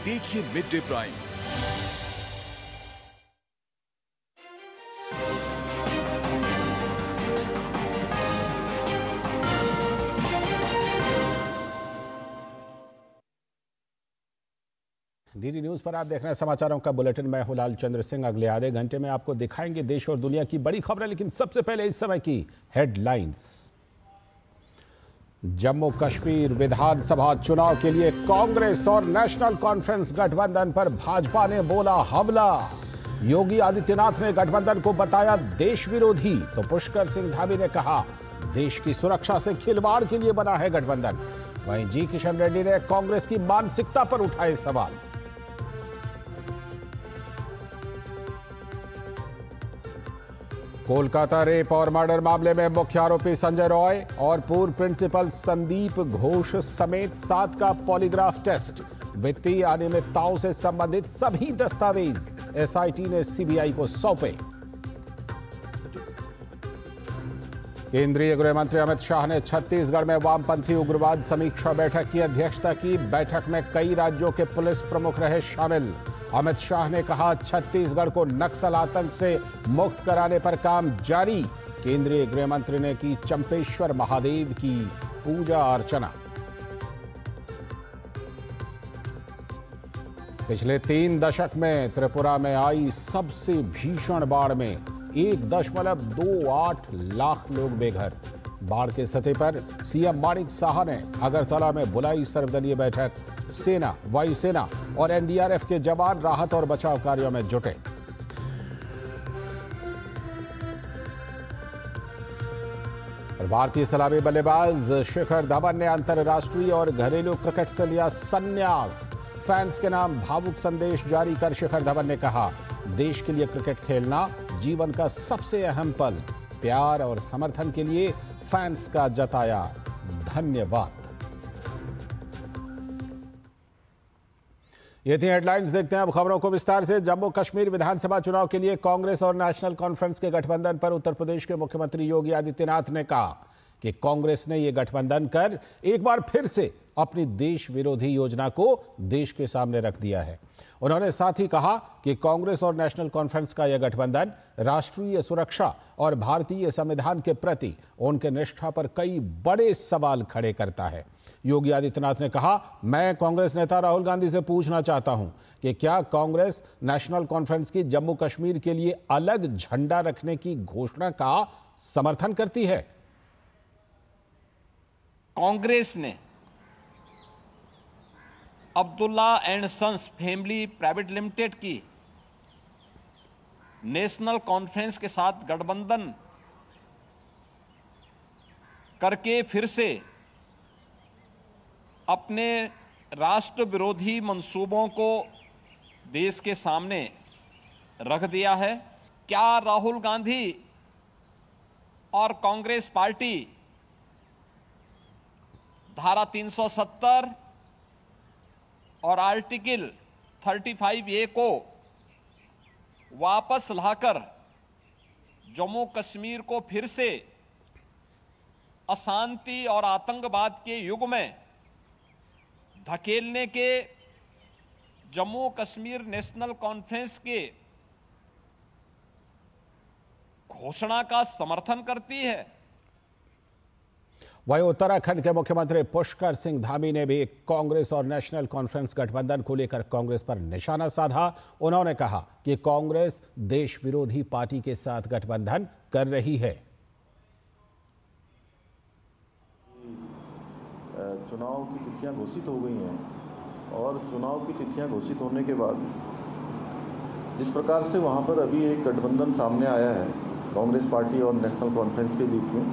देखिए mid day prime. DD news पर आप देख रहे हैं समाचारों का बुलेटिन। मैं हूं लाल चंद्र सिंह। अगले आधे घंटे में आपको दिखाएंगे देश और दुनिया की बड़ी खबरें, लेकिन सबसे पहले इस समय की हेडलाइंस। जम्मू कश्मीर विधानसभा चुनाव के लिए कांग्रेस और नेशनल कॉन्फ्रेंस गठबंधन पर भाजपा ने बोला हमला। योगी आदित्यनाथ ने गठबंधन को बताया देश विरोधी, तो पुष्कर सिंह धामी ने कहा देश की सुरक्षा से खिलवाड़ के लिए बना है गठबंधन। वहीं जी किशन रेड्डी ने कांग्रेस की मानसिकता पर उठाए सवाल। कोलकाता रेप और मर्डर मामले में मुख्य आरोपी संजय रॉय और पूर्व प्रिंसिपल संदीप घोष समेत 7 का पॉलीग्राफ टेस्ट। वित्तीय अनियमितताओं से संबंधित सभी दस्तावेज एसआईटी ने सीबीआई को सौंपे। केंद्रीय गृह मंत्री अमित शाह ने छत्तीसगढ़ में वामपंथी उग्रवाद समीक्षा बैठक की अध्यक्षता की। बैठक में कई राज्यों के पुलिस प्रमुख रहे शामिल। अमित शाह ने कहा छत्तीसगढ़ को नक्सल आतंक से मुक्त कराने पर काम जारी। केंद्रीय गृह मंत्री ने की चंपेश्वर महादेव की पूजा अर्चना। पिछले 3 दशक में त्रिपुरा में आई सबसे भीषण बाढ़ में 1.28 लाख लोग बेघर। बाढ़ के सतह पर सीएम माणिक साहा ने अगरतला में बुलाई सर्वदलीय बैठक। सेना, वायुसेना और एनडीआरएफ के जवान राहत और बचाव कार्यों में जुटे। भारतीय सलामी बल्लेबाज शिखर धवन ने अंतर्राष्ट्रीय और घरेलू क्रिकेट से लिया संन्यास। फैंस के नाम भावुक संदेश जारी कर शिखर धवन ने कहा देश के लिए क्रिकेट खेलना जीवन का सबसे अहम पल। प्यार और समर्थन के लिए फैंस का जताया धन्यवाद। ये थी हेडलाइंस। देखते हैं अब खबरों को विस्तार से। जम्मू कश्मीर विधानसभा चुनाव के लिए कांग्रेस और नेशनल कॉन्फ्रेंस के गठबंधन पर उत्तर प्रदेश के मुख्यमंत्री योगी आदित्यनाथ ने कहा कि कांग्रेस ने यह गठबंधन कर एक बार फिर से अपनी देश विरोधी योजना को देश के सामने रख दिया है। उन्होंने साथ ही कहा कि कांग्रेस और नेशनल कॉन्फ्रेंस का यह गठबंधन राष्ट्रीय सुरक्षा और भारतीय संविधान के प्रति उनके निष्ठा पर कई बड़े सवाल खड़े करता है। योगी आदित्यनाथ ने कहा मैं कांग्रेस नेता राहुल गांधी से पूछना चाहता हूं कि क्या कांग्रेस नेशनल कॉन्फ्रेंस की जम्मू कश्मीर के लिए अलग झंडा रखने की घोषणा का समर्थन करती है। कांग्रेस ने Abdullah and Sons Family Private Limited की नेशनल कॉन्फ्रेंस के साथ गठबंधन करके फिर से अपने राष्ट्र विरोधी मंसूबों को देश के सामने रख दिया है। क्या राहुल गांधी और कांग्रेस पार्टी धारा 370 और आर्टिकल 35A को वापस लाकर जम्मू कश्मीर को फिर से अशांति और आतंकवाद के युग में धकेलने के जम्मू कश्मीर नेशनल कॉन्फ्रेंस के घोषणा का समर्थन करती है। वहीं उत्तराखंड के मुख्यमंत्री पुष्कर सिंह धामी ने भी कांग्रेस और नेशनल कॉन्फ्रेंस गठबंधन को लेकर कांग्रेस पर निशाना साधा। उन्होंने कहा कि कांग्रेस देश विरोधी पार्टी के साथ गठबंधन कर रही है। चुनाव की तिथियां घोषित हो गई हैं और चुनाव की तिथियां घोषित होने के बाद जिस प्रकार से वहां पर अभी एक गठबंधन सामने आया है कांग्रेस पार्टी और नेशनल कॉन्फ्रेंस के बीच में,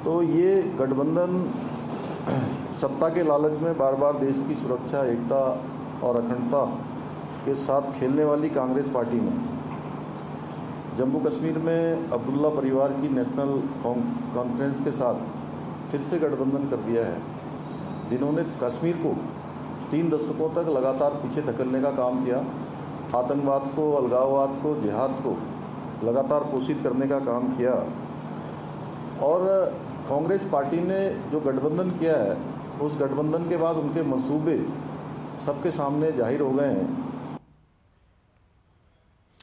तो ये गठबंधन सत्ता के लालच में बार बार देश की सुरक्षा, एकता और अखंडता के साथ खेलने वाली कांग्रेस पार्टी ने जम्मू कश्मीर में अब्दुल्ला परिवार की नेशनल कॉन्फ्रेंस के साथ फिर से गठबंधन कर दिया है, जिन्होंने कश्मीर को 3 दशकों तक लगातार पीछे धकेलने का काम किया, आतंकवाद को, अलगाववाद को, जिहाद को लगातार पोषित करने का काम किया। और कांग्रेस पार्टी ने जो गठबंधन किया है, उस गठबंधन के बाद उनके मंसूबे सबके सामने जाहिर हो गए हैं।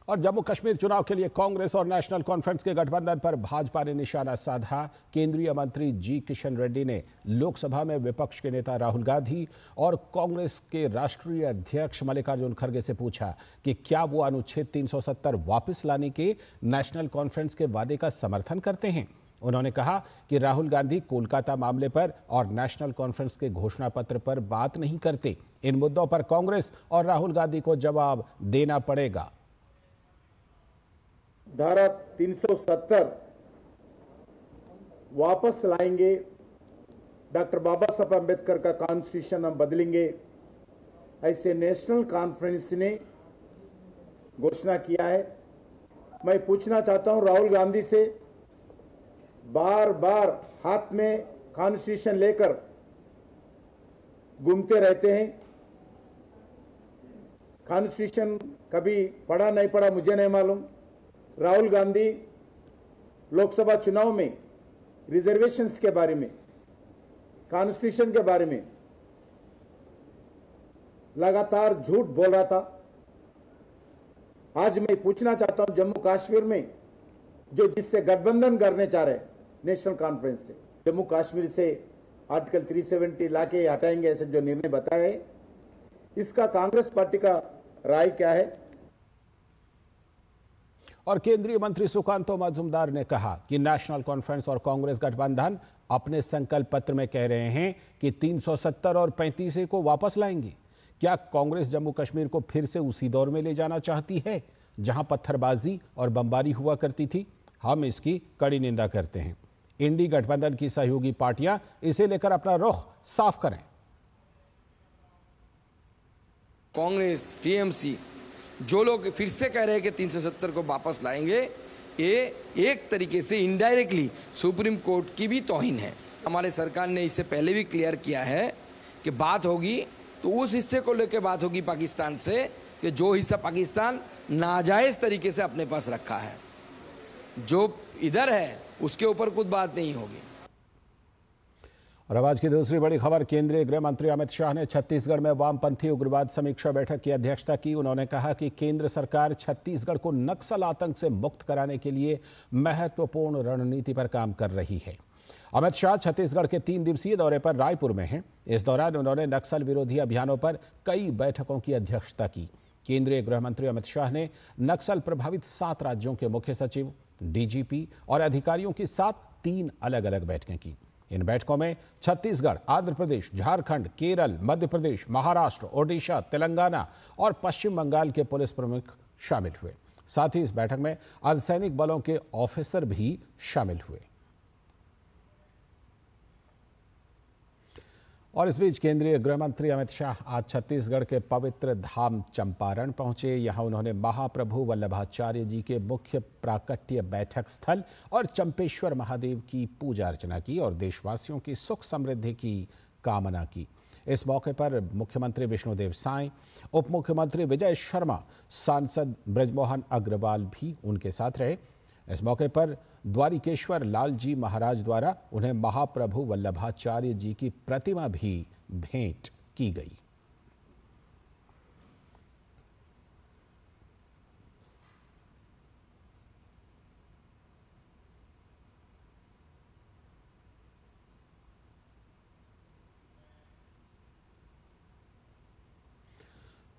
और जम्मू कश्मीर चुनाव के लिए कांग्रेस और नेशनल कॉन्फ्रेंस के गठबंधन पर भाजपा ने निशाना साधा। केंद्रीय मंत्री जी किशन रेड्डी ने लोकसभा में विपक्ष के नेता राहुल गांधी और कांग्रेस के राष्ट्रीय अध्यक्ष मल्लिकार्जुन खड़गे से पूछा कि क्या वो अनुच्छेद 370 वापस लाने के नेशनल कॉन्फ्रेंस के वादे का समर्थन करते हैं। उन्होंने कहा कि राहुल गांधी कोलकाता मामले पर और नेशनल कॉन्फ्रेंस के घोषणा पत्र पर बात नहीं करते। इन मुद्दों पर कांग्रेस और राहुल गांधी को जवाब देना पड़ेगा। धारा 370 वापस लाएंगे, डॉक्टर बाबा साहब अम्बेडकर का कॉन्स्टिट्यूशन हम बदलेंगे, ऐसे नेशनल कॉन्फ्रेंस ने घोषणा किया है। मैं पूछना चाहता हूं राहुल गांधी से, बार बार हाथ में कॉन्स्टिट्यूशन लेकर घूमते रहते हैं। कॉन्स्टिट्यूशन कभी पढ़ा नहीं पढ़ा मुझे नहीं मालूम। राहुल गांधी लोकसभा चुनाव में रिजर्वेशंस के बारे में, कॉन्स्टिट्यूशन के बारे में लगातार झूठ बोल रहा था। आज मैं पूछना चाहता हूं जम्मू कश्मीर में जो जिससे गठबंधन करने चाह रहे नेशनल कॉन्फ्रेंस से, जम्मू कश्मीर से आर्टिकल 370 लाके हटाएंगे ऐसे जो निर्णय बताया है, इसका कांग्रेस पार्टी का राय क्या है। और केंद्रीय मंत्री सुकांतो मजूमदार ने कहा कि नेशनल कॉन्फ्रेंस और कांग्रेस गठबंधन अपने संकल्प पत्र में कह रहे हैं कि 370 और 35 को वापस लाएंगे। क्या कांग्रेस जम्मू कश्मीर को फिर से उसी दौर में ले जाना चाहती है जहां पत्थरबाजी और बमबारी हुआ करती थी। हम इसकी कड़ी निंदा करते हैं। इंडी गठबंधन की सहयोगी पार्टियां इसे लेकर अपना रुख साफ करें। कांग्रेस, टीएमसी जो लोग फिर से कह रहे हैं कि 370 को वापस लाएंगे, ये एक तरीके से इनडायरेक्टली सुप्रीम कोर्ट की भी तौहीन है। हमारे सरकार ने इससे पहले भी क्लियर किया है कि बात होगी तो उस हिस्से को लेकर बात होगी पाकिस्तान से कि जो हिस्सा पाकिस्तान नाजायज तरीके से अपने पास रखा है, जो इधर है उसके ऊपर कुछ बात नहीं होगी। और अब आज की दूसरी बड़ी खबर, केंद्रीय गृह मंत्री अमित शाह ने छत्तीसगढ़ में वामपंथी उग्रवाद समीक्षा बैठक की अध्यक्षता की। उन्होंने कहा कि केंद्र सरकार छत्तीसगढ़ को नक्सल आतंक से मुक्त कराने के लिए महत्वपूर्ण रणनीति पर काम कर रही है। अमित शाह छत्तीसगढ़ के 3 दिवसीय दौरे पर रायपुर में हैं। इस दौरान उन्होंने नक्सल विरोधी अभियानों पर कई बैठकों की अध्यक्षता की। केंद्रीय गृह मंत्री अमित शाह ने नक्सल प्रभावित 7 राज्यों के मुख्य सचिव, डीजीपी और अधिकारियों के साथ 3 अलग-अलग बैठकें की। इन बैठकों में छत्तीसगढ़, आंध्र प्रदेश, झारखंड, केरल, मध्य प्रदेश, महाराष्ट्र, ओडिशा, तेलंगाना और पश्चिम बंगाल के पुलिस प्रमुख शामिल हुए। साथ ही इस बैठक में अर्धसैनिक बलों के ऑफिसर भी शामिल हुए। और इस बीच केंद्रीय गृह मंत्री अमित शाह आज छत्तीसगढ़ के पवित्र धाम चंपारण पहुंचे। यहां उन्होंने महाप्रभु वल्लभाचार्य जी के मुख्य प्राकट्य बैठक स्थल और चंपेश्वर महादेव की पूजा अर्चना की और देशवासियों की सुख समृद्धि की कामना की। इस मौके पर मुख्यमंत्री विष्णुदेव साय, उप मुख्यमंत्री विजय शर्मा, सांसद बृजमोहन अग्रवाल भी उनके साथ रहे। इस मौके पर द्वारिकेश्वर लाल जी महाराज द्वारा उन्हें महाप्रभु वल्लभाचार्य जी की प्रतिमा भी भेंट की गई।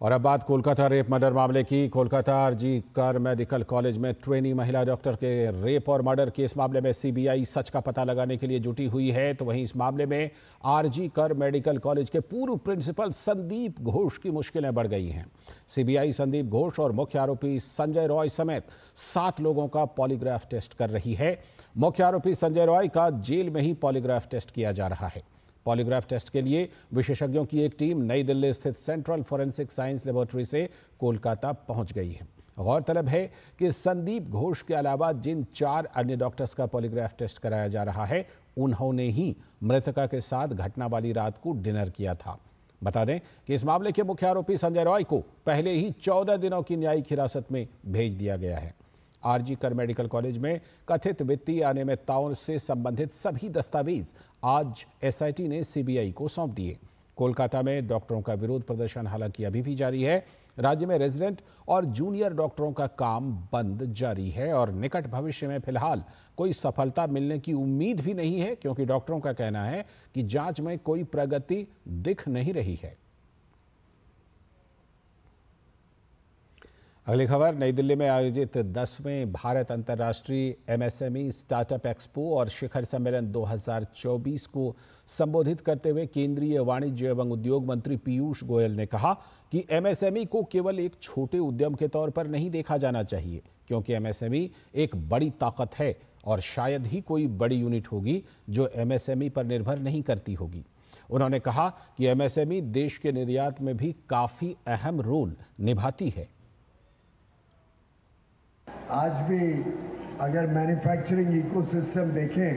और अब बात कोलकाता रेप मर्डर मामले की। कोलकाता आरजी कर मेडिकल कॉलेज में ट्रेनी महिला डॉक्टर के रेप और मर्डर केस मामले में सीबीआई सच का पता लगाने के लिए जुटी हुई है। तो वहीं इस मामले में आरजी कर मेडिकल कॉलेज के पूर्व प्रिंसिपल संदीप घोष की मुश्किलें बढ़ गई हैं। सीबीआई संदीप घोष और मुख्य आरोपी संजय रॉय समेत 7 लोगों का पॉलीग्राफ टेस्ट कर रही है। मुख्य आरोपी संजय रॉय का जेल में ही पॉलीग्राफ टेस्ट किया जा रहा है। पॉलीग्राफ टेस्ट के लिए विशेषज्ञों की एक टीम नई दिल्ली स्थित सेंट्रल फॉरेंसिक साइंस लेबोरेटरी से कोलकाता पहुंच गई है। गौरतलब है कि संदीप घोष के अलावा जिन 4 अन्य डॉक्टर्स का पॉलीग्राफ टेस्ट कराया जा रहा है, उन्होंने ही मृतका के साथ घटना वाली रात को डिनर किया था। बता दें कि इस मामले के मुख्य आरोपी संजय रॉय को पहले ही 14 दिनों की न्यायिक हिरासत में भेज दिया गया है। आरजी कर मेडिकल कॉलेज में कथित वित्तीय अनियमितताओं से संबंधित सभी दस्तावेज आज एसआईटी ने सीबीआई को सौंप दिए। कोलकाता में डॉक्टरों का विरोध प्रदर्शन हालांकि अभी भी जारी है। राज्य में रेजिडेंट और जूनियर डॉक्टरों का काम बंद जारी है और निकट भविष्य में फिलहाल कोई सफलता मिलने की उम्मीद भी नहीं है, क्योंकि डॉक्टरों का कहना है कि जांच में कोई प्रगति दिख नहीं रही है। अगली खबर, नई दिल्ली में आयोजित 10वें भारत अंतर्राष्ट्रीय एमएसएमई स्टार्टअप एक्सपो और शिखर सम्मेलन 2024 को संबोधित करते हुए केंद्रीय वाणिज्य एवं उद्योग मंत्री पीयूष गोयल ने कहा कि एमएसएमई को केवल एक छोटे उद्यम के तौर पर नहीं देखा जाना चाहिए, क्योंकि एमएसएमई एक बड़ी ताकत है और शायद ही कोई बड़ी यूनिट होगी जो एमएसएमई पर निर्भर नहीं करती होगी। उन्होंने कहा कि एमएसएमई देश के निर्यात में भी काफी अहम रोल निभाती है। आज भी अगर मैन्युफैक्चरिंग इकोसिस्टम देखें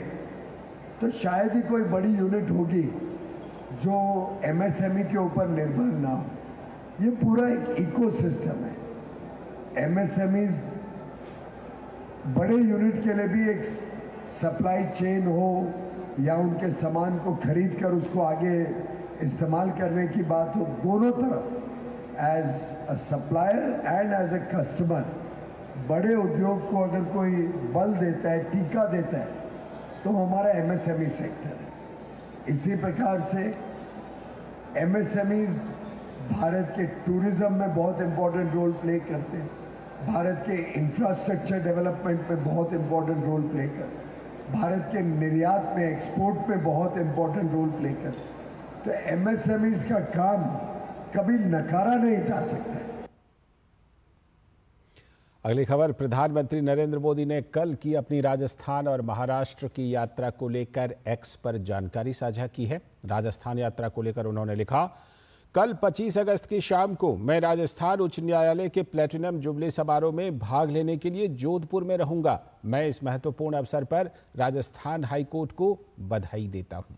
तो शायद ही कोई बड़ी यूनिट होगी जो एमएसएमई के ऊपर निर्भर ना हो। ये पूरा एक इकोसिस्टम है। एमएसएमईज बड़े यूनिट के लिए भी एक सप्लाई चेन हो या उनके सामान को खरीद कर उसको आगे इस्तेमाल करने की बात हो, दोनों तरफ as a supplier and as a customer बड़े उद्योग को अगर कोई बल देता है, टीका देता है, तो हमारा एमएसएमई सेक्टर है। इसी प्रकार से एमएसएमईज भारत के टूरिज्म में बहुत इंपॉर्टेंट रोल प्ले करते हैं, भारत के इंफ्रास्ट्रक्चर डेवलपमेंट में बहुत इंपॉर्टेंट रोल प्ले करते हैं, भारत के निर्यात में, एक्सपोर्ट में बहुत इंपॉर्टेंट रोल प्ले करते हैं। तो एमएसएमईज का काम कभी नकारा नहीं जा सकता। अगली खबर, प्रधानमंत्री नरेंद्र मोदी ने कल की अपनी राजस्थान और महाराष्ट्र की यात्रा को लेकर एक्स पर जानकारी साझा की है। राजस्थान यात्रा को लेकर उन्होंने लिखा, कल 25 अगस्त की शाम को मैं राजस्थान उच्च न्यायालय के प्लेटिनम जुबली समारोह में भाग लेने के लिए जोधपुर में रहूंगा। मैं इस महत्वपूर्ण अवसर पर राजस्थान हाईकोर्ट को बधाई देता हूं।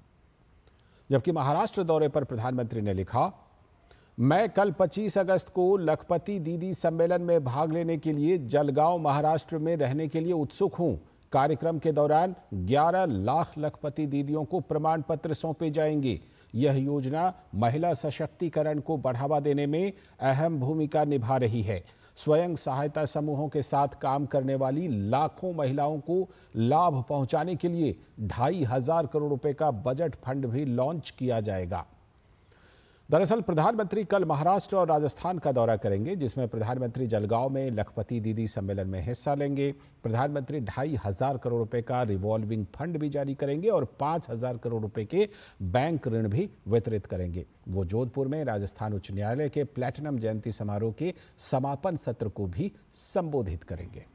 जबकि महाराष्ट्र दौरे पर प्रधानमंत्री ने लिखा, मैं कल 25 अगस्त को लखपति दीदी सम्मेलन में भाग लेने के लिए जलगांव महाराष्ट्र में रहने के लिए उत्सुक हूं। कार्यक्रम के दौरान 11 लाख लखपति दीदियों को प्रमाण पत्र सौंपे जाएंगे। यह योजना महिला सशक्तिकरण को बढ़ावा देने में अहम भूमिका निभा रही है। स्वयं सहायता समूहों के साथ काम करने वाली लाखों महिलाओं को लाभ पहुंचाने के लिए 2,500 करोड़ रुपए का बजट फंड भी लॉन्च किया जाएगा। दरअसल प्रधानमंत्री कल महाराष्ट्र और राजस्थान का दौरा करेंगे, जिसमें प्रधानमंत्री जलगांव में लखपति दीदी सम्मेलन में हिस्सा लेंगे। प्रधानमंत्री 2,500 करोड़ रुपए का रिवॉल्विंग फंड भी जारी करेंगे और 5,000 करोड़ रुपए के बैंक ऋण भी वितरित करेंगे। वो जोधपुर में राजस्थान उच्च न्यायालय के प्लेटिनम जयंती समारोह के समापन सत्र को भी संबोधित करेंगे।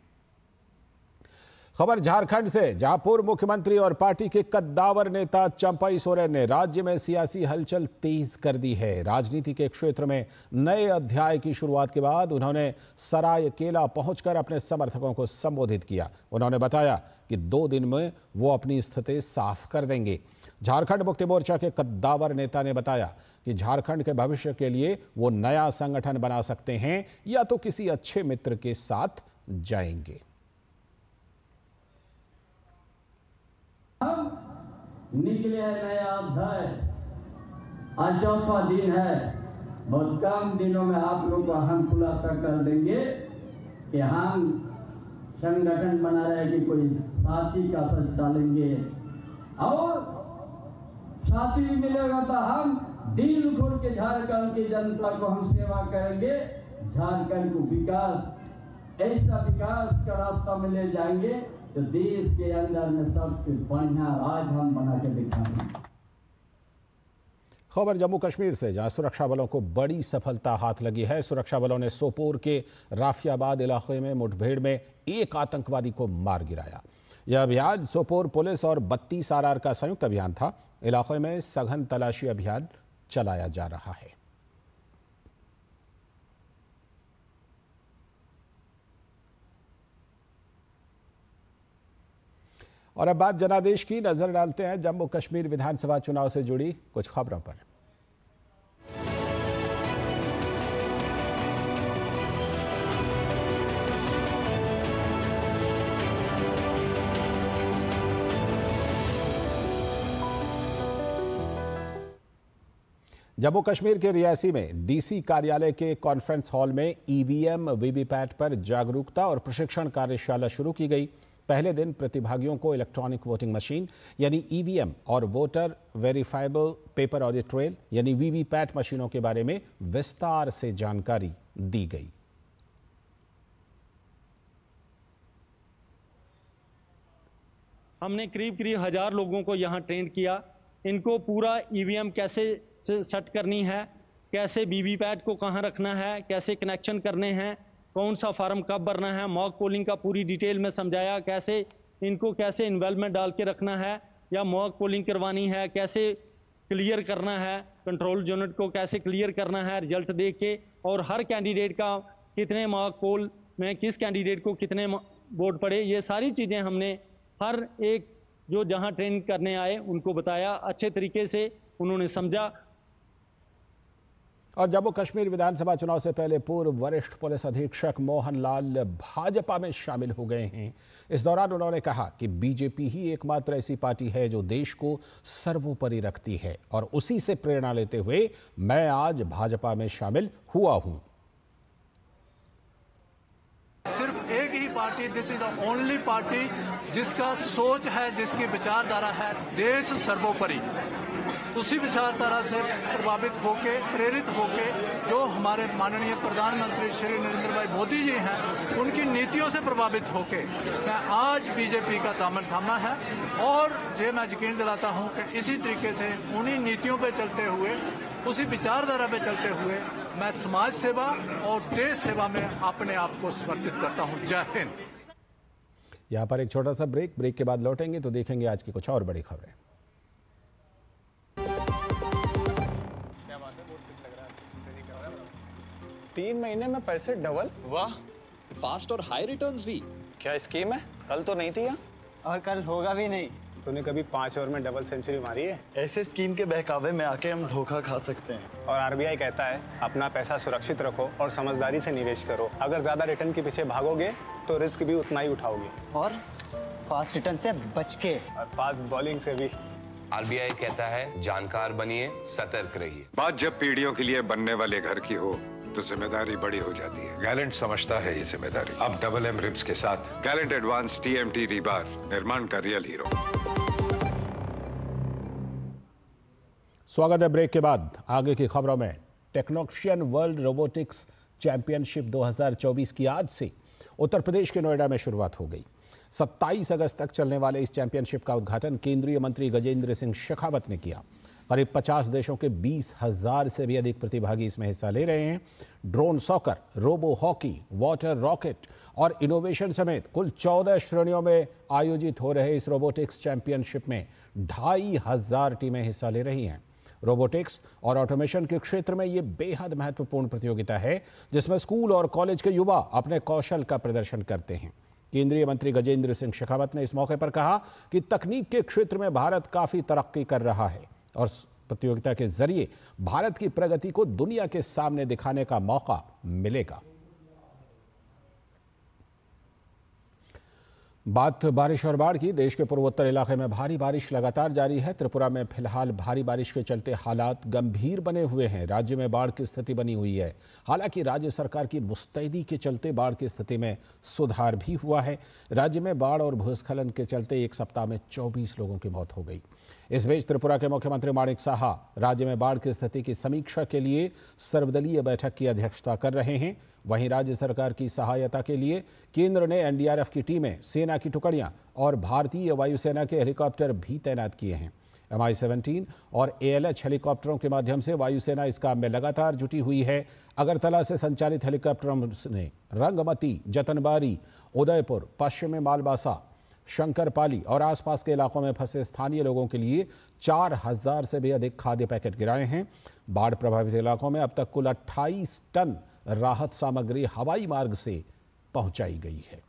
खबर झारखंड से, जहां पूर्व मुख्यमंत्री और पार्टी के कद्दावर नेता चंपई सोरेन ने राज्य में सियासी हलचल तेज कर दी है। राजनीति के क्षेत्र में नए अध्याय की शुरुआत के बाद उन्होंने सरायकेला पहुंचकर अपने समर्थकों को संबोधित किया। उन्होंने बताया कि 2 दिन में वो अपनी स्थिति साफ कर देंगे। झारखंड मुक्ति मोर्चा के कद्दावर नेता ने बताया कि झारखंड के भविष्य के लिए वो नया संगठन बना सकते हैं या तो किसी अच्छे मित्र के साथ जाएंगे। निकले है नया अध्याय। आज चौथा दिन है। बहुत कम दिनों में आप लोग को हम खुलासा कर देंगे कि हम संगठन बना रहे कि कोई साथी का साथ चलेंगे और साथी भी मिलेगा तो हम दिल खोल के झारखंड की जनता को हम सेवा करेंगे। झारखंड को विकास, ऐसा विकास का रास्ता में ले जाएंगे तो देश के अंदर में सबसे बढ़िया राज हम बना के दिखाएंगे। खबर जम्मू कश्मीर से, जहां सुरक्षा बलों को बड़ी सफलता हाथ लगी है। सुरक्षा बलों ने सोपोर के राफियाबाद इलाके में मुठभेड़ में एक आतंकवादी को मार गिराया। यह अभियान सोपोर पुलिस और 32 RR का संयुक्त अभियान था। इलाके में सघन तलाशी अभियान चलाया जा रहा है। और अब बात जनादेश की, नजर डालते हैं जम्मू कश्मीर विधानसभा चुनाव से जुड़ी कुछ खबरों पर। जम्मू कश्मीर के रियासी में डीसी कार्यालय के कॉन्फ्रेंस हॉल में ईवीएम वीवीपैट पर जागरूकता और प्रशिक्षण कार्यशाला शुरू की गई। पहले दिन प्रतिभागियों को इलेक्ट्रॉनिक वोटिंग मशीन यानी ईवीएम और voter verifiable paper audit trail यानी वीवीपैट मशीनों के बारे में विस्तार से जानकारी दी गई। हमने करीब 1000 लोगों को यहाँ ट्रेन किया। इनको पूरा ईवीएम कैसे सेट करनी है, कैसे वीवीपैट को कहाँ रखना है, कैसे कनेक्शन करने हैं, कौन सा फार्म कब भरना है, मॉक पोलिंग का पूरी डिटेल में समझाया। कैसे इनको कैसे इन्वेलमेंट डाल के रखना है या मॉक पोलिंग करवानी है, कैसे क्लियर करना है, कंट्रोल यूनिट को कैसे क्लियर करना है रिजल्ट देख के, और हर कैंडिडेट का कितने मॉक पोल में किस कैंडिडेट को कितने वोट पड़े, ये सारी चीज़ें हमने हर एक जो जहां ट्रेन करने आए उनको बताया। अच्छे तरीके से उन्होंने समझा। और जम्मू कश्मीर विधानसभा चुनाव से पहले पूर्व वरिष्ठ पुलिस अधीक्षक मोहन लाल भाजपा में शामिल हो गए हैं। इस दौरान उन्होंने कहा कि बीजेपी ही एकमात्र ऐसी पार्टी है जो देश को सर्वोपरि रखती है और उसी से प्रेरणा लेते हुए मैं आज भाजपा में शामिल हुआ हूं। सिर्फ एक ही party, this is the only party जिसका सोच है, जिसकी विचारधारा है देश सर्वोपरि। उसी विचारधारा से प्रभावित होके, प्रेरित होके जो हमारे माननीय प्रधानमंत्री श्री नरेंद्र भाई मोदी जी हैं, उनकी नीतियों से प्रभावित होके मैं आज बीजेपी का दामन थामा है। और ये मैं यकीन दिलाता हूं कि इसी तरीके से उन्हीं नीतियों पे चलते हुए, उसी विचारधारा पे चलते हुए मैं समाज सेवा और देश सेवा में अपने आप को समर्पित करता हूं। जय हिंद। यहां पर एक छोटा सा ब्रेक के बाद लौटेंगे तो देखेंगे आज की कुछ और बड़ी खबरें। 3 महीने में पैसे डबल, वाह। फास्ट और हाई रिटर्न्स भी। क्या स्कीम है? कल तो नहीं थी यहाँ। और कल होगा भी नहीं। तूने कभी 5 ओवर में डबल सेंचुरी मारी है? ऐसे स्कीम के बहकावे में आके हम धोखा खा सकते हैं। और आरबीआई कहता है अपना पैसा सुरक्षित रखो और समझदारी से निवेश करो। अगर ज्यादा रिटर्न के पीछे भागोगे तो रिस्क भी उतना ही उठाओगे। और फास्ट रिटर्न से बच के, और फास्ट बॉलिंग से भी। आरबीआई कहता है जानकार बनिए, सतर्क रहिए। बात जब पीढ़ियों के लिए बनने वाले घर की हो तो जिम्मेदारी बड़ी हो जाती है। गैलेंट समझता है ये जिम्मेदारी। अब डबल एम रिम्स के साथ गैलेंट एडवांस TMT रीबार, निर्माण का रियल हीरो। स्वागत है ब्रेक के बाद। आगे की खबरों में टेक्नोशियन वर्ल्ड रोबोटिक्स चैंपियनशिप 2024 की आज से उत्तर प्रदेश के नोएडा में शुरुआत हो गई। 27 अगस्त तक चलने वाले इस चैंपियनशिप का उद्घाटन केंद्रीय मंत्री गजेंद्र सिंह शेखावत ने किया। करीब 50 देशों के 20,000 से भी अधिक प्रतिभागी इसमें हिस्सा ले रहे हैं। Drone soccer, robo hockey, water rocket और इनोवेशन समेत कुल 14 श्रेणियों में आयोजित हो रहे इस रोबोटिक्स चैंपियनशिप में 2,500 टीमें हिस्सा ले रही हैं। रोबोटिक्स और ऑटोमेशन के क्षेत्र में ये बेहद महत्वपूर्ण प्रतियोगिता है जिसमें स्कूल और कॉलेज के युवा अपने कौशल का प्रदर्शन करते हैं। केंद्रीय मंत्री गजेंद्र सिंह शेखावत ने इस मौके पर कहा कि तकनीक के क्षेत्र में भारत काफी तरक्की कर रहा है और प्रतियोगिता के जरिए भारत की प्रगति को दुनिया के सामने दिखाने का मौका मिलेगा। बात बारिश और बाढ़ की। देश के पूर्वोत्तर इलाके में भारी बारिश लगातार जारी है। त्रिपुरा में फिलहाल भारी बारिश के चलते हालात गंभीर बने हुए हैं। राज्य में बाढ़ की स्थिति बनी हुई है। हालांकि राज्य सरकार की मुस्तैदी के चलते बाढ़ की स्थिति में सुधार भी हुआ है। राज्य में बाढ़ और भूस्खलन के चलते एक सप्ताह में 24 लोगों की मौत हो गई। इस बीच त्रिपुरा के मुख्यमंत्री माणिक साहा राज्य में बाढ़ की स्थिति की समीक्षा के लिए सर्वदलीय बैठक की अध्यक्षता कर रहे हैं। वहीं राज्य सरकार की सहायता के लिए केंद्र ने एनडीआरएफ की टीमें, सेना की टुकड़ियां और भारतीय वायुसेना के हेलीकॉप्टर भी तैनात किए हैं। MI-17 और ALH हेलीकॉप्टरों के माध्यम से वायुसेना इस काम में लगातार जुटी हुई है। अगरतला से संचालित हेलीकॉप्टरों ने रंगमती, जतनबारी, उदयपुर, पश्चिमी मालबासा, शंकरपाली और आसपास के इलाकों में फंसे स्थानीय लोगों के लिए 4,000 से भी अधिक खाद्य पैकेट गिराए हैं। बाढ़ प्रभावित इलाकों में अब तक कुल 28 टन राहत सामग्री हवाई मार्ग से पहुंचाई गई है।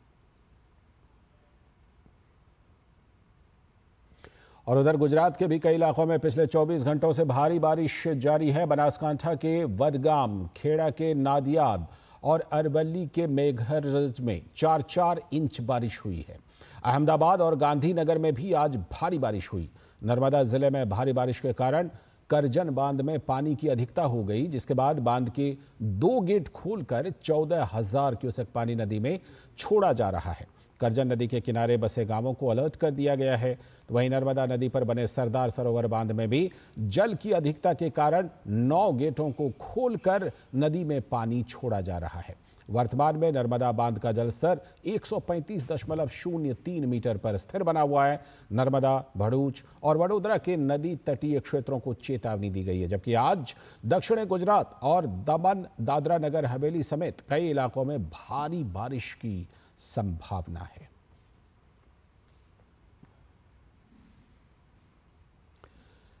और उधर गुजरात के भी कई इलाकों में पिछले 24 घंटों से भारी बारिश जारी है। बनासकांठा के वडगाम, खेड़ा के नादियाद और अरवली के मेघरज में 4-4 इंच बारिश हुई है। अहमदाबाद और गांधीनगर में भी आज भारी बारिश हुई। नर्मदा जिले में भारी बारिश के कारण करजन बांध में पानी की अधिकता हो गई, जिसके बाद बांध के 2 गेट खोलकर 14,000 क्यूसेक पानी नदी में छोड़ा जा रहा है। करजन नदी के किनारे बसे गांवों को अलर्ट कर दिया गया है। तो वहीं नर्मदा नदी पर बने सरदार सरोवर बांध में भी जल की अधिकता के कारण 9 गेटों को खोलकर नदी में पानी छोड़ा जा रहा है। वर्तमान में नर्मदा बांध का जलस्तर 135.03 मीटर पर स्थिर बना हुआ है। नर्मदा, भरूच और वडोदरा के नदी तटीय क्षेत्रों को चेतावनी दी गई है, जबकि आज दक्षिणी गुजरात और दमन, दादरा नगर हवेली समेत कई इलाकों में भारी बारिश की संभावना है।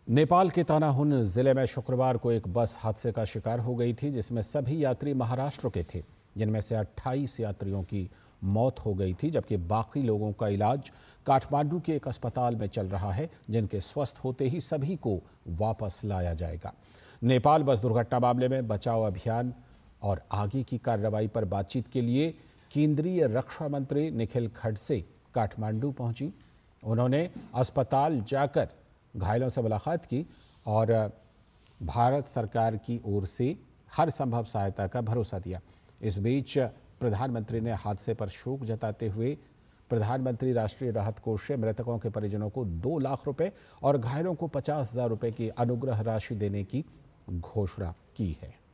नेपाल के तानाहुन जिले में शुक्रवार को एक बस हादसे का शिकार हो गई थी, जिसमें सभी यात्री महाराष्ट्र के थे, जिनमें से 28 यात्रियों की मौत हो गई थी, जबकि बाकी लोगों का इलाज काठमांडू के एक अस्पताल में चल रहा है, जिनके स्वस्थ होते ही सभी को वापस लाया जाएगा। नेपाल बस दुर्घटना मामले में बचाव अभियान और आगे की कार्रवाई पर बातचीत के लिए केंद्रीय रक्षा मंत्री निखिल खड़से काठमांडू पहुंची। उन्होंने अस्पताल जाकर घायलों से मुलाकात की और भारत सरकार की ओर से हर संभव सहायता का भरोसा दिया। इस बीच प्रधानमंत्री ने हादसे पर शोक जताते हुए प्रधानमंत्री राष्ट्रीय राहत कोष से मृतकों के परिजनों को 2 लाख रुपए और घायलों को 50,000 रुपए की अनुग्रह राशि देने की घोषणा की है।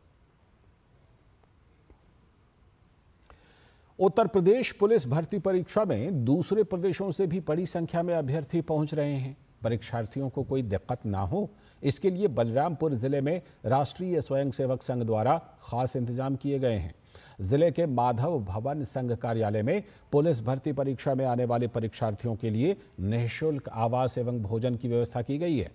उत्तर प्रदेश पुलिस भर्ती परीक्षा में दूसरे प्रदेशों से भी बड़ी संख्या में अभ्यर्थी पहुंच रहे हैं। परीक्षार्थियों को कोई दिक्कत ना हो, इसके लिए बलरामपुर जिले में राष्ट्रीय स्वयंसेवक संघ द्वारा खास इंतजाम किए गए हैं। जिले के माधव भवन संघ कार्यालय में पुलिस भर्ती परीक्षा में आने वाले परीक्षार्थियों के लिए निःशुल्क आवास एवं भोजन की व्यवस्था की गई है।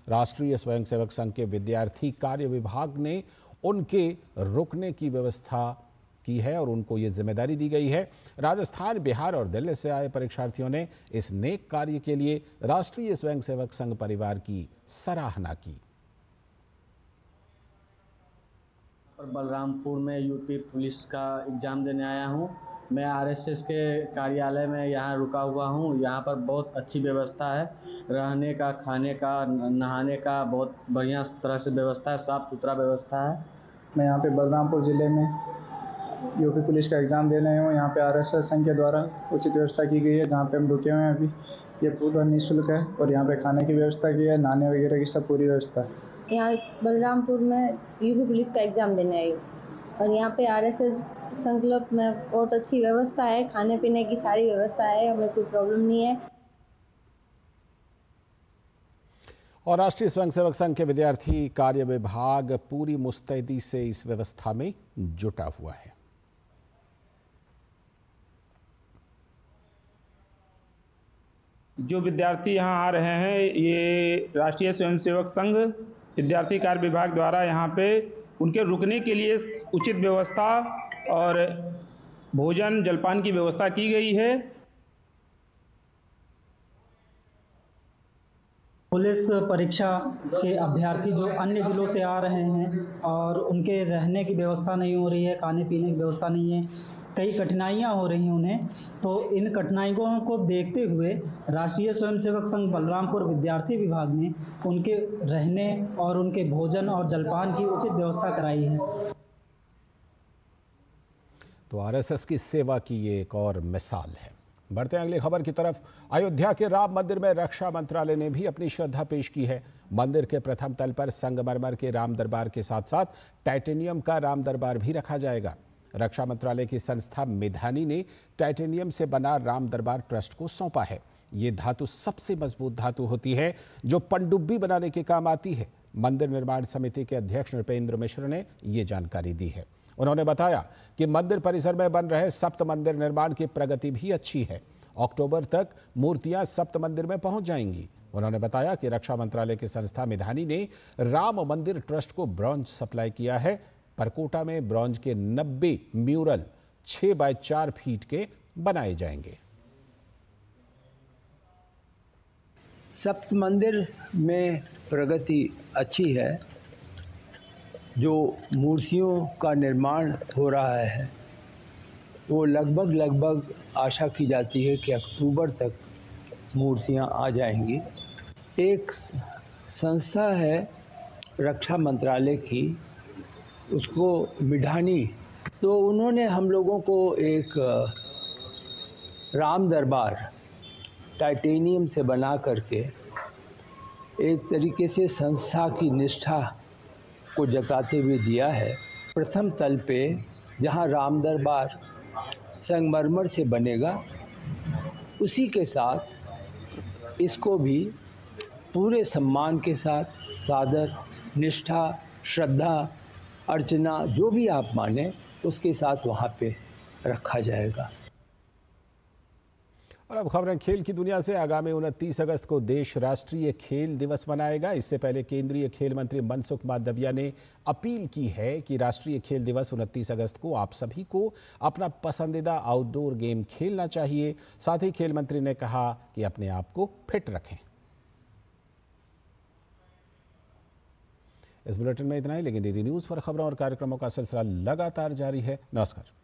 राष्ट्रीय स्वयंसेवक संघ के विद्यार्थी कार्य विभाग ने उनके रुकने की व्यवस्था की है और उनको ये जिम्मेदारी दी गई है। राजस्थान, बिहार और दिल्ली से आए परीक्षार्थियों ने इस नेक कार्य के लिए राष्ट्रीय स्वयंसेवक संघ परिवार की सराहना की। बलरामपुर में यूपी पुलिस का एग्जाम देने आया हूं। मैं आरएसएस के कार्यालय में यहाँ रुका हुआ हूं। यहाँ पर बहुत अच्छी व्यवस्था है, रहने का, खाने का, नहाने का बहुत बढ़िया तरह से व्यवस्था है, साफ सुथरा व्यवस्था है। मैं यहाँ पे बलरामपुर ज़िले में यूपी पुलिस का एग्ज़ाम देने आया हूँ। यहाँ पे आरएसएस संघ के द्वारा उचित व्यवस्था की गई है। जहाँ पे हम रुके हुए हैं अभी, ये पूरा निःशुल्क है और यहाँ पे खाने की व्यवस्था की है, नहाने वगैरह की सब पूरी व्यवस्था है। यहाँ बलरामपुर में यूपी पुलिस का एग्ज़ाम देने आई हूँ और यहाँ पे आरएसएस संकल्प में बहुत अच्छी व्यवस्था है, खाने पीने की सारी व्यवस्था है, हमें कोई प्रॉब्लम नहीं है। और राष्ट्रीय स्वयंसेवक संघ के विद्यार्थी कार्य विभाग पूरी मुस्तैदी से इस व्यवस्था में जुटा हुआ है। जो विद्यार्थी यहाँ आ रहे हैं, ये राष्ट्रीय स्वयंसेवक संघ विद्यार्थी कार्य विभाग द्वारा यहाँ पे उनके रुकने के लिए उचित व्यवस्था और भोजन जलपान की व्यवस्था की गई है। पुलिस परीक्षा के अभ्यर्थी जो अन्य जिलों से आ रहे हैं और उनके रहने की व्यवस्था नहीं हो रही है, खाने पीने की व्यवस्था नहीं है, कई कठिनाइयां हो रही हैं उन्हें। तो इन कठिनाइयों को देखते हुए राष्ट्रीय स्वयंसेवक संघ बलरामपुर विद्यार्थी विभाग ने उनके रहने और उनके भोजन और जलपान की उचित व्यवस्था कराई है। तो आरएसएस की सेवा की ये एक और मिसाल है। बढ़ते हैं अगली खबर की तरफ। अयोध्या के राम मंदिर में रक्षा मंत्रालय ने भी अपनी श्रद्धा पेश की है। मंदिर के प्रथम तल पर संगमरमर के राम दरबार के साथ साथ टाइटेनियम का राम दरबार भी रखा जाएगा। रक्षा मंत्रालय की संस्था मिधानी ने टाइटेनियम से बना राम दरबार ट्रस्ट को सौंपा है। ये धातु सबसे मजबूत धातु होती है जो पनडुब्बी बनाने के काम आती है। मंदिर निर्माण समिति के अध्यक्ष नृपेंद्र मिश्र ने ये जानकारी दी है। उन्होंने बताया कि मंदिर परिसर में बन रहे सप्त मंदिर निर्माण की प्रगति भी अच्छी है। अक्टूबर तक मूर्तियां सप्त मंदिर में पहुंच जाएंगी। उन्होंने बताया कि रक्षा मंत्रालय की संस्था मिधानी ने राम मंदिर ट्रस्ट को ब्रॉन्ज सप्लाई किया है। परकोटा में ब्रॉन्ज के 90 म्यूरल 6 बाय 4 फीट के बनाए जाएंगे। सप्त मंदिर में प्रगति अच्छी है। जो मूर्तियों का निर्माण हो रहा है वो लगभग आशा की जाती है कि अक्टूबर तक मूर्तियां आ जाएंगी। एक संस्था है रक्षा मंत्रालय की उसको मिढ़ानी, तो उन्होंने हम लोगों को एक राम दरबार टाइटेनियम से बना करके एक तरीके से संस्था की निष्ठा को जताते हुए दिया है। प्रथम तल पे जहां राम दरबार संगमरमर से बनेगा, उसी के साथ इसको भी पूरे सम्मान के साथ, सादर, निष्ठा, श्रद्धा, अर्चना, जो भी आप माने, उसके साथ वहाँ पे रखा जाएगा। और अब खबरें खेल की दुनिया से। आगामी 29 अगस्त को देश राष्ट्रीय खेल दिवस मनाएगा। इससे पहले केंद्रीय खेल मंत्री मनसुख मांडविया ने अपील की है कि राष्ट्रीय खेल दिवस 29 अगस्त को आप सभी को अपना पसंदीदा आउटडोर गेम खेलना चाहिए। साथ ही खेल मंत्री ने कहा कि अपने आप को फिट रखें। इस बुलेटिन में इतना ही, लेकिन डेली न्यूज पर खबरों और कार्यक्रमों का सिलसिला लगातार जारी है। नमस्कार।